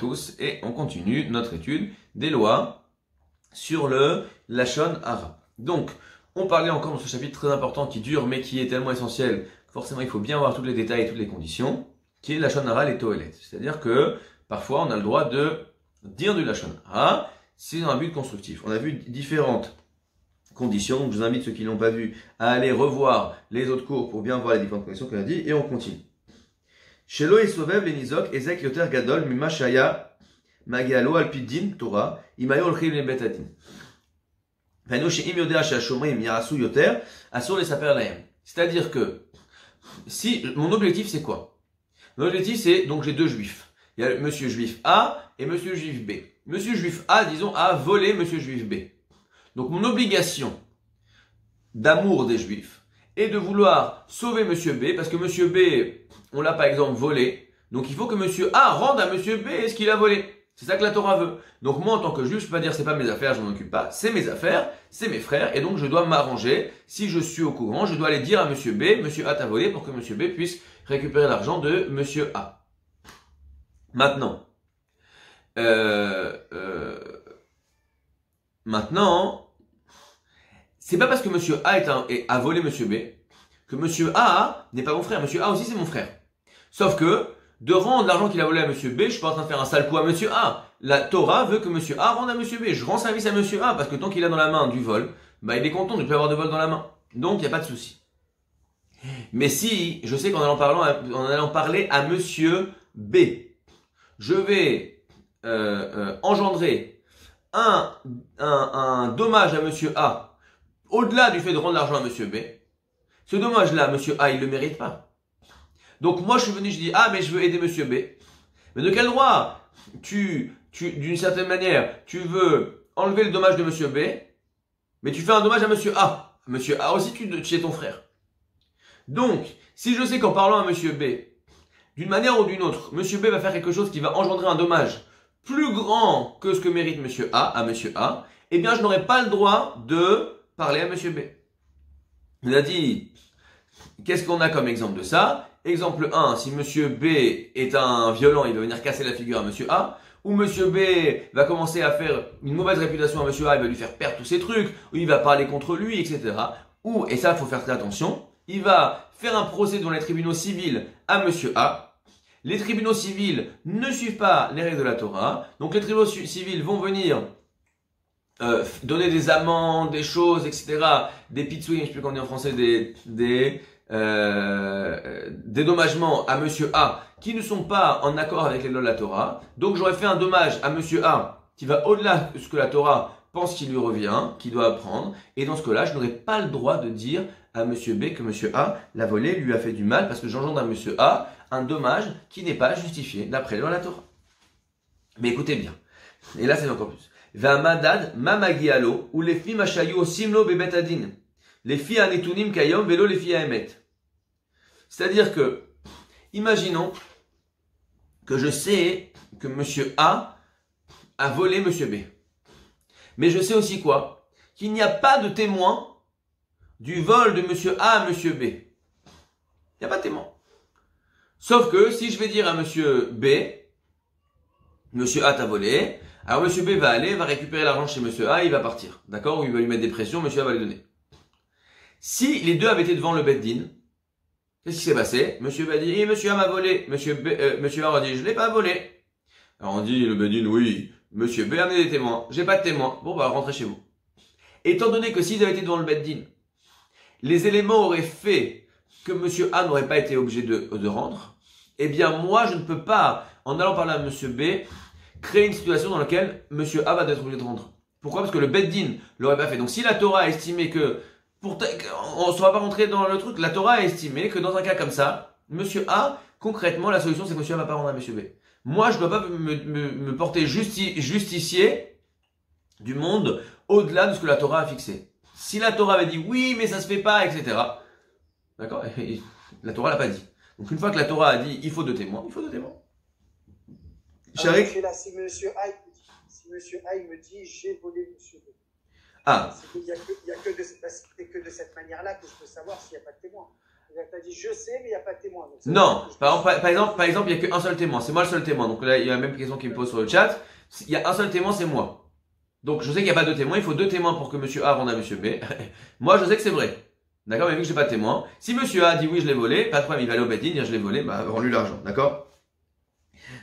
tous et on continue notre étude des lois sur le Lachon Hara. Donc, on parlait encore dans ce chapitre très important qui dure mais qui est tellement essentiel, forcément il faut bien voir tous les détails et toutes les conditions, qui est le Lachon Hara, les Tohelet. C'est-à-dire que parfois on a le droit de dire du Lachon Hara si dans un but constructif. On a vu différentes conditions, donc je vous invite ceux qui ne l'ont pas vu à aller revoir les autres cours pour bien voir les différentes conditions qu'on a dit et on continue. Shelo Esovev Lenizok Ezek Yoter Gadol Mima Shaya Magialo Alpidin Torah Imayo Olchim Lebetadin. C'est-à-dire que si mon objectif c'est quoi? Mon objectif c'est donc j'ai deux juifs. Il y a monsieur juif A et monsieur juif B. Monsieur juif A, disons, a volé monsieur juif B. Donc mon obligation d'amour des juifs est de vouloir sauver monsieur B parce que monsieur B, on l'a par exemple volé. Donc il faut que monsieur A rende à monsieur B ce qu'il a volé. C'est ça que la Torah veut. Donc moi, en tant que juif, je peux pas dire c'est pas mes affaires, je m'en occupe pas. C'est mes affaires, c'est mes frères, et donc je dois m'arranger. Si je suis au courant, je dois aller dire à monsieur B, monsieur A t'a volé pour que monsieur B puisse récupérer l'argent de monsieur A. Maintenant, c'est pas parce que monsieur A a volé monsieur B que monsieur A n'est pas mon frère. Monsieur A aussi c'est mon frère. Sauf que de rendre l'argent qu'il a volé à monsieur B, je suis pas en train de faire un sale coup à monsieur A. La Torah veut que monsieur A rende à monsieur B. Je rends service à monsieur A parce que tant qu'il a dans la main du vol, bah il est content de ne plus avoir de vol dans la main. Donc il n'y a pas de souci. Mais si, je sais qu'en allant parler à monsieur B, je vais engendrer un dommage à monsieur A, au-delà du fait de rendre l'argent à monsieur B, ce dommage-là, monsieur A, il le mérite pas. Donc moi je suis venu, je dis ah mais je veux aider monsieur B. Mais de quel droit d'une certaine manière, tu veux enlever le dommage de monsieur B, mais tu fais un dommage à monsieur A. Monsieur A aussi tu es ton frère. Donc, si je sais qu'en parlant à monsieur B, d'une manière ou d'une autre, monsieur B va faire quelque chose qui va engendrer un dommage plus grand que ce que mérite monsieur A à monsieur A, eh bien je n'aurai pas le droit de parler à monsieur B. Il a dit, qu'est-ce qu'on a comme exemple de ça? Exemple 1, si monsieur B est un violent, il va venir casser la figure à monsieur A, ou monsieur B va commencer à faire une mauvaise réputation à monsieur A, il va lui faire perdre tous ses trucs, ou il va parler contre lui, etc. Ou, et ça il faut faire très attention, il va faire un procès devant les tribunaux civils à monsieur A. Les tribunaux civils ne suivent pas les règles de la Torah, donc les tribunaux civils vont venir donner des amendes, des choses, etc. Des pitsouilles, je ne sais plus comment on dit en français, des dédommagements à monsieur A qui ne sont pas en accord avec les lois de la Torah. Donc j'aurais fait un dommage à monsieur A qui va au-delà de ce que la Torah pense qu'il lui revient, qu'il doit apprendre. Et dans ce cas-là, je n'aurais pas le droit de dire à monsieur B que monsieur A l'a volé, lui a fait du mal parce que j'engendre à monsieur A un dommage qui n'est pas justifié d'après les lois de la Torah. Mais écoutez bien. Et là, c'est encore plus. V'amadad mamagialo ou les filles machayu simlo bebetadin. Les filles anetunim kayom velo les filles aemet. C'est-à-dire que, imaginons que je sais que monsieur A a volé monsieur B. Mais je sais aussi quoi? Qu'il n'y a pas de témoin du vol de monsieur A à monsieur B. Il n'y a pas de témoin. Sauf que si je vais dire à monsieur B, monsieur A t'a volé, alors monsieur B va aller, va récupérer l'argent chez monsieur A, il va partir. D'accord? Ou il va lui mettre des pressions, monsieur A va lui donner. Si les deux avaient été devant le Beddin, qu'est-ce qui s'est passé? Monsieur B a dit, monsieur A m'a volé. Monsieur A a dit, je l'ai pas volé. Alors on dit, le Beddin, oui. Monsieur B a amené des témoins. J'ai pas de témoins. Bon, bah, rentrez chez vous. Étant donné que s'ils avaient été devant le Beddin, les éléments auraient fait que monsieur A n'aurait pas été obligé de rendre, eh bien, moi, je ne peux pas, en allant parler à monsieur B, créer une situation dans laquelle monsieur A va être obligé de rendre. Pourquoi? Parce que le Beddin l'aurait pas fait. Donc, si la Torah a estimé que, on ne va pas rentrer dans le truc, la Torah a estimé que dans un cas comme ça, monsieur A, concrètement, la solution, c'est que monsieur A va pas rendre à monsieur B. Moi, je ne dois pas me porter justicier du monde au-delà de ce que la Torah a fixé. Si la Torah avait dit oui, mais ça se fait pas, etc. D'accord? La Torah l'a pas dit. Donc une fois que la Torah a dit il faut deux témoins, il faut deux témoins. Là, si monsieur A, il me dit j'ai volé monsieur B. Ah. Il n'y a que de cette manière-là que je peux savoir s'il n'y a pas de témoin. Tu as dit je sais, mais il n'y a pas de témoin. Donc, Non, par exemple, il n'y a qu'un seul témoin. C'est moi le seul témoin. Donc là, il y a la même question qui me pose sur le chat. Il y a un seul témoin, c'est moi. Donc je sais qu'il n'y a pas deux témoins. Il faut deux témoins pour que monsieur A rende à monsieur B. Moi, je sais que c'est vrai. D'accord, mais vu que j'ai pas de témoin, si monsieur A dit oui, je l'ai volé, pas de problème, il va aller au Beddin, dire je l'ai volé, bah, rends-lui l'argent. D'accord?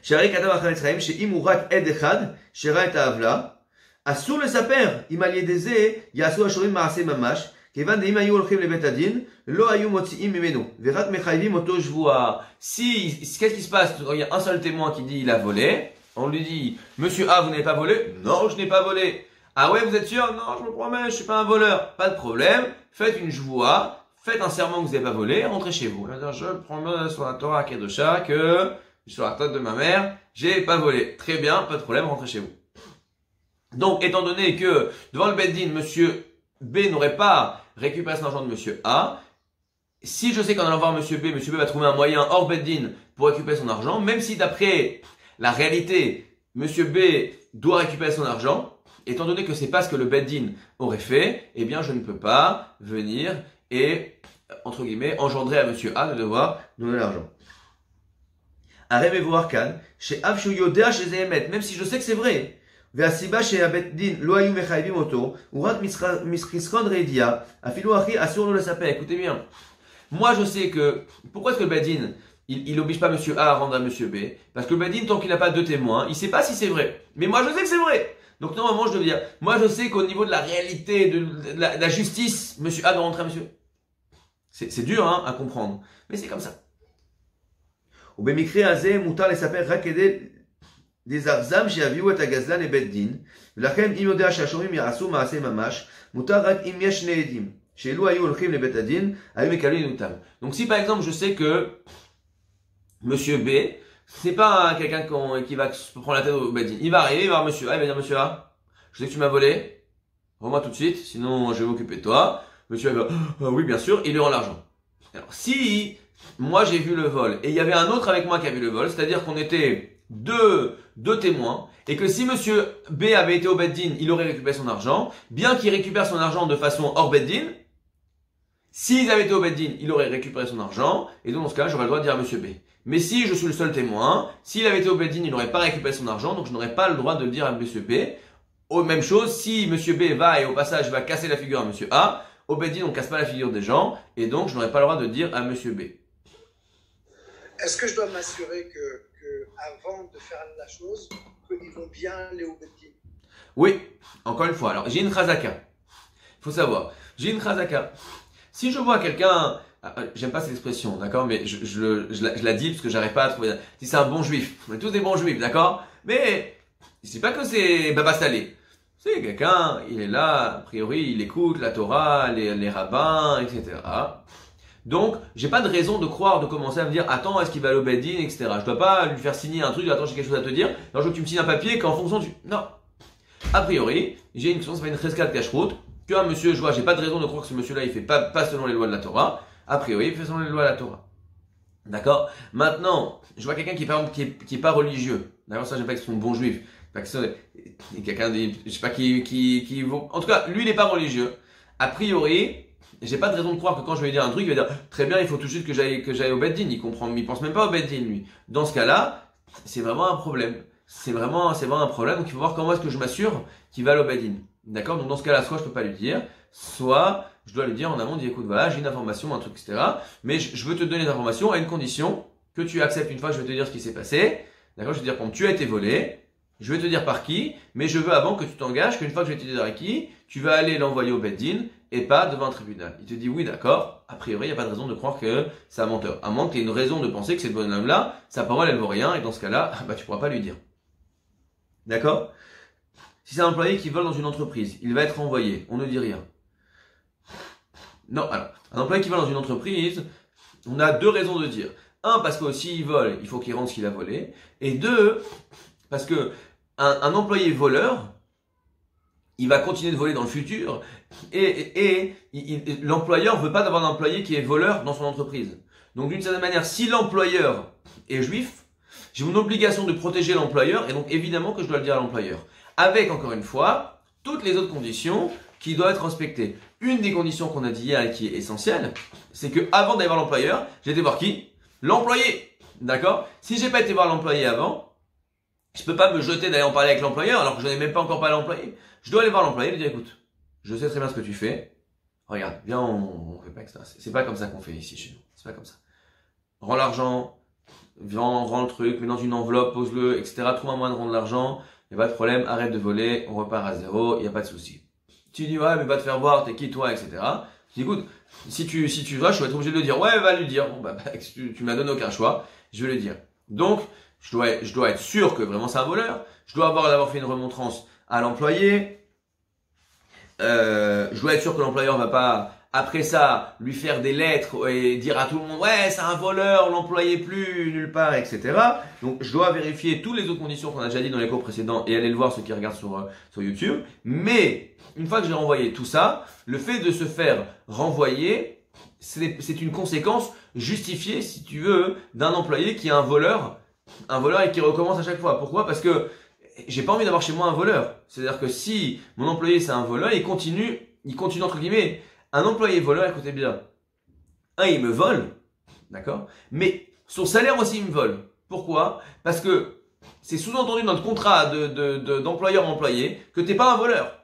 Shari katav achar Israël, chez imurak ed echad, shera et avla. Asur le saper, imalié deze, yasu ashurim maase mamash. Kevan de imayu olchim le betadin, lo ayu motziim mimenu. Verat mechayvim oto jvoa. Si, qu'est-ce qui se passe quand il y a un seul témoin qui dit il a volé, on lui dit, monsieur A, vous n'avez pas volé? Non, je n'ai pas volé. Ah ouais, vous êtes sûr? Non, je me promets, je suis pas un voleur. Pas de problème. Faites une jvoa, faites un serment que vous n'avez pas volé, rentrez chez vous. Je promets sur la Torah Kedosha que, sur la tête de ma mère, j'ai pas volé. Très bien, pas de problème, rentrez chez vous. Donc, étant donné que, devant le Beddin, monsieur B n'aurait pas récupéré son argent de monsieur A, si je sais qu'en allant voir monsieur B va trouver un moyen hors Beddin pour récupérer son argent, même si d'après la réalité, monsieur B doit récupérer son argent, étant donné que c'est pas ce que le Beddin aurait fait, eh bien je ne peux pas venir et, entre guillemets, engendrer à monsieur A de devoir donner l'argent. Arrêt voir Khan, chez Avshu Yodea chez Zehemet, même si je sais que c'est vrai. והסיבה שהבית דין לא היו מחייבים אותו, הוא רק מסחרון רעידיה, אפילו אחי אסור לו לספק. Écoutez bien. Moi je sais que, pourquoi est-ce que le Beddin, il n'oblige pas monsieur A à rendre à monsieur B? Parce que le Beddin, tant qu'il n'a pas deux témoins, il ne sait pas si c'est vrai. Mais moi je sais que c'est vrai. Donc normalement je dois dire, moi je sais qu'au niveau de la réalité, de la justice, monsieur A doit rentrer à monsieur. C'est dur hein, à comprendre. Mais c'est comme ça. ובמקרה הזה מותר לספר רק כדי לזרזם שיביאו את הגזלן לבית דין, ולכן אם יודע שהשומעים יעשו מעשה ממש, מותר רק אם יש שני עדים, שאלו היו הולכים לבית הדין, היו מקבלים אותם. Donc si par exemple je sais que monsieur B, c'est pas quelqu'un qui va se prendre la tête au bête din, il va arriver, il va voir monsieur A, il va dire monsieur A, je sais que tu m'as volé, rends-moi tout de suite, sinon je vais m'occuper de toi. Monsieur A va, oui bien sûr, il lui rend l'argent. Alors si moi j'ai vu le vol et il y avait un autre avec moi qui a vu le vol, c'est-à-dire qu'on était deux témoins, et que si monsieur B avait été au Beddin, il aurait récupéré son argent, bien qu'il récupère son argent de façon hors Beddin, s'ils avaient été au Beddin, il aurait récupéré son argent, et donc dans ce cas, j'aurais le droit de dire à monsieur B. Mais si je suis le seul témoin, s'il avait été au Beddin, il n'aurait pas récupéré son argent, donc je n'aurais pas le droit de le dire à monsieur B. Même chose, si monsieur B va et au passage va casser la figure à monsieur A, au Beddin on casse pas la figure des gens, et donc je n'aurais pas le droit de dire à monsieur B. Est-ce que je dois m'assurer que avant de faire la chose, qu'ils vont bien aller au Beddin? Oui, encore une fois. Alors, j'ai une chazaka. Il faut savoir, j'ai une chazaka. Si je vois quelqu'un, j'aime pas cette expression, d'accord, mais je la dis parce que j'arrive pas à trouver. Si c'est un bon juif, on est tous des bons juifs, d'accord, mais je dis pas que c'est Baba Salé. C'est quelqu'un, il est là, a priori, il écoute la Torah, les rabbins, etc. Donc, j'ai pas de raison de croire, de commencer à me dire, attends, est-ce qu'il va aller au Beddin, etc. Je dois pas lui faire signer un truc, attends, j'ai quelque chose à te dire. Non, je veux que tu me signes un papier qu'en fonction du... Non. A priori, j'ai une question, ça fait une cheskat cacheroute, qu'un monsieur, je vois, j'ai pas de raison de croire que ce monsieur-là, il fait pas selon les lois de la Torah. A priori, il fait selon les lois de la Torah. D'accord? Maintenant, je vois quelqu'un qui, par exemple, qui est pas religieux. D'accord? Ça, j'aime pas que ce soit un bon juif. Pas que ce soit quelqu'un, je sais pas en tout cas, lui, il est pas religieux. A priori, j'ai pas de raison de croire que quand je vais lui dire un truc, il va dire très bien, il faut tout de suite que j'aille au Beddin. Il pense même pas au Beddin lui. Dans ce cas-là, c'est vraiment un problème. C'est vraiment un problème. Donc il faut voir comment est-ce que je m'assure qu'il va aller au Beddin. D'accord? Donc dans ce cas-là, soit je peux pas lui dire, soit je dois lui dire en amont, dire écoute voilà, j'ai une information, un truc, etc. Mais je veux te donner des informations à une condition que tu acceptes une fois, je vais te dire ce qui s'est passé. D'accord? Je vais te dire quand tu as été volé. Je vais te dire par qui, mais je veux avant que tu t'engages qu'une fois que je vais te dire à qui, tu vas aller l'envoyer au Beddin et pas devant un tribunal. Il te dit oui, d'accord. A priori, il n'y a pas de raison de croire que c'est un menteur. À moins que tu aies une raison de penser que c'est ce bonhomme-là, sa parole, elle vaut rien, et dans ce cas-là, bah, tu pourras pas lui dire. D'accord? Si c'est un employé qui vole dans une entreprise, il va être renvoyé. On ne dit rien. Non, alors, un employé qui vole dans une entreprise, on a deux raisons de dire. Un, parce que s'il vole, il faut qu'il rende ce qu'il a volé. Et deux, parce que un employé voleur, il va continuer de voler dans le futur et l'employeur veut pas d'avoir un employé qui est voleur dans son entreprise. Donc d'une certaine manière, si l'employeur est juif, j'ai une obligation de protéger l'employeur et donc évidemment que je dois le dire à l'employeur. Avec encore une fois, toutes les autres conditions qui doivent être respectées. Une des conditions qu'on a dit hier et qui est essentielle, c'est que avant d'aller voir l'employeur, j'ai été voir qui? L'employé. D'accord? Si j'ai pas été voir l'employé avant, je peux pas me jeter d'aller en parler avec l'employeur alors que je n'ai même pas encore parlé à l'employé. Je dois aller voir l'employé et lui dire écoute, je sais très bien ce que tu fais. Regarde, viens, on fait pas que ça. C'est pas comme ça qu'on fait ici chez nous. C'est pas comme ça. Rends l'argent, viens, rends le truc, mets dans une enveloppe, pose-le, etc. Trouve un moyen de rendre l'argent. Y a pas de problème, arrête de voler, on repart à zéro, y a pas de souci. Tu dis ouais, mais va te faire voir, t'es qui toi, etc. Je dis écoute, si tu vas, je vais être obligé de le dire. Ouais, va lui dire. Bon, tu m'as donné aucun choix, je vais le dire. Donc, je dois être sûr que vraiment c'est un voleur. Je dois d'avoir fait une remontrance à l'employé. Je dois être sûr que l'employeur va pas, après ça, lui faire des lettres et dire à tout le monde, ouais, c'est un voleur, l'employé plus nulle part, etc. Donc, je dois vérifier toutes les autres conditions qu'on a déjà dit dans les cours précédents et aller le voir ceux qui regardent sur YouTube. Mais, une fois que j'ai renvoyé tout ça, le fait de se faire renvoyer, c'est une conséquence justifiée, si tu veux, d'un employé qui est un voleur et qui recommence à chaque fois. Pourquoi? Parce que j'ai pas envie d'avoir chez moi un voleur. C'est-à-dire que si mon employé c'est un voleur, il continue entre guillemets. Un employé voleur, écoutez bien. Il me vole, d'accord? Mais son salaire aussi il me vole. Pourquoi? Parce que c'est sous-entendu dans le contrat d'employeur-employé que t'es pas un voleur.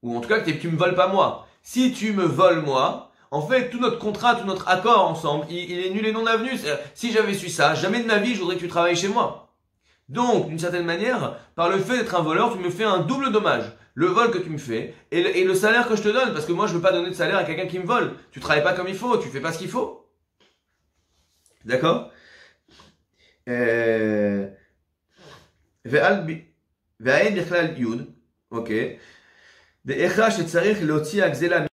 Ou en tout cas que tu me voles pas moi. Si tu me voles moi, en fait, tout notre contrat, tout notre accord ensemble, il est nul et non avenu. Si j'avais su ça, jamais de ma vie, je voudrais que tu travailles chez moi. Donc, d'une certaine manière, par le fait d'être un voleur, tu me fais un double dommage. Le vol que tu me fais et le salaire que je te donne. Parce que moi, je veux pas donner de salaire à quelqu'un qui me vole. Tu travailles pas comme il faut, tu fais pas ce qu'il faut. D'accord? ואין בכלל יוד, אוקיי? דאיכה שצריך להוציא הגזלה